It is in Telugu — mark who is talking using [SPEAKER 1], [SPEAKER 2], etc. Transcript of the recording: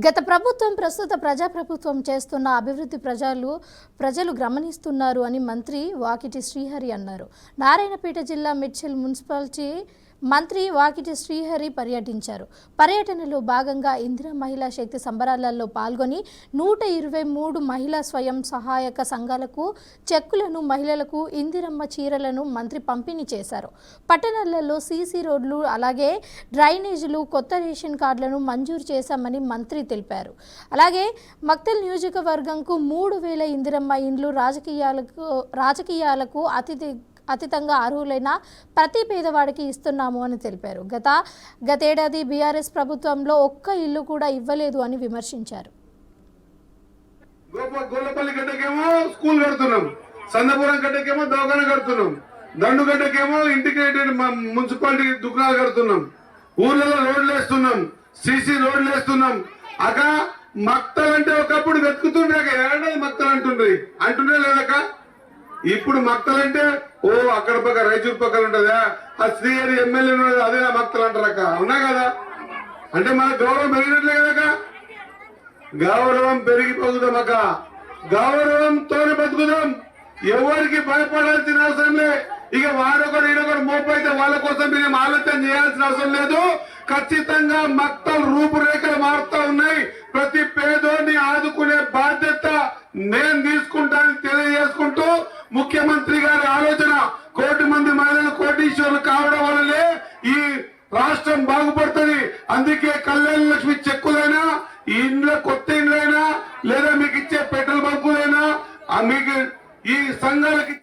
[SPEAKER 1] గత ప్రభుత్వం ప్రస్తుత ప్రజాప్రభుత్వం చేస్తున్న అభివృద్ధి ప్రజలు గమనిస్తున్నారు అని మంత్రి వాకిటి శ్రీహరి అన్నారు. నారాయణపేట జిల్లా మిడ్చల్ మున్సిపాలిటీ మంత్రి వాకిటి శ్రీహరి పర్యటించారు. పర్యటనలో భాగంగా ఇందిరా మహిళా శక్తి సంబరాలలో పాల్గొని 123 మహిళా స్వయం సహాయక సంఘాలకు చెక్కులను, మహిళలకు ఇందిరమ్మ చీరలను మంత్రి పంపిణీ చేశారు. పట్టణాలలో సీసీ రోడ్లు, అలాగే డ్రైనేజీలు, కొత్త రేషన్ కార్డులను మంజూరు చేశామని మంత్రి తెలిపారు. అలాగే మక్తల్ నియోజకవర్గంకు 3000 ఇందిరమ్మ ఇండ్లు రాజకీయాలకు అతీతంగా అర్హులైన ప్రతి పేదవాడికి ఇస్తున్నాము అని తెలిపారు. గతేడాది బీఆర్ఎస్ ప్రభుత్వంలో ఒక్క ఇల్లు కూడా ఇవ్వలేదు అని విమర్శించారు.
[SPEAKER 2] గోల్లపల్లి గడ్డకేమో స్కూల్ కడుతున్నాం, సందపురం గడ్డకేమో దవాఖాన కడుతున్నాం, దండుగడ్డకేమో ఇంటిగ్రేటెడ్ మున్సిపాలిటీ దుకాణాలు కడుతున్నాం, ఊర్లలో రోడ్లు వేస్తున్నాం, సీసీ రోడ్లు వేస్తున్నాం. అక్క మక్తలు అంటే ఒకప్పుడు వెతుకుతుండే ఏడాది మక్తలు అంటుండే లేదక్క. ఇప్పుడు మక్తలంటే అక్కడ పక్క రైచూర్ పక్కన ఉంటదా, ఆ శ్రీహరి ఎమ్మెల్యే ఉన్నది అదే మక్తలు అంటారక్క. అవునా కదా? అంటే మన గౌరవం పెరిగినట్లే కదక్క. గౌరవం పెరిగిపోతుందాం అక్క, గౌరవంతోనే బతుకుదాం. ఎవరికి భయపడాల్సిన అవసరం లే. ఇక వాడొకరు ఈడొకరు మోపైతే వాళ్ళ కోసం మేము ఆలోచన చేయాల్సిన అవసరం లేదు. ఖచ్చితంగా మక్తల్ రూపురేఖలు మారుతా ఉన్నాయి. ప్రతి పేదోని ఆదుకునే బాధ్యత నేను తీసుకుంటానని తెలియజేసుకుంటూ, ముఖ్యమంత్రి గారి ఆలోచన 1 కోటి మంది మహిళలు కోటీశ్వరులు కావడం వల్లనే ఈ రాష్ట్రం బాగుపడుతుంది. అందుకే కళ్యాణ లక్ష్మి చెక్కులైనా, ఇండ్ల కొత్త ఇండ్లైనా, లేదా మీకు ఇచ్చే పెట్రోల్ బంకులైనా, మీకు ఈ సంఘాలకి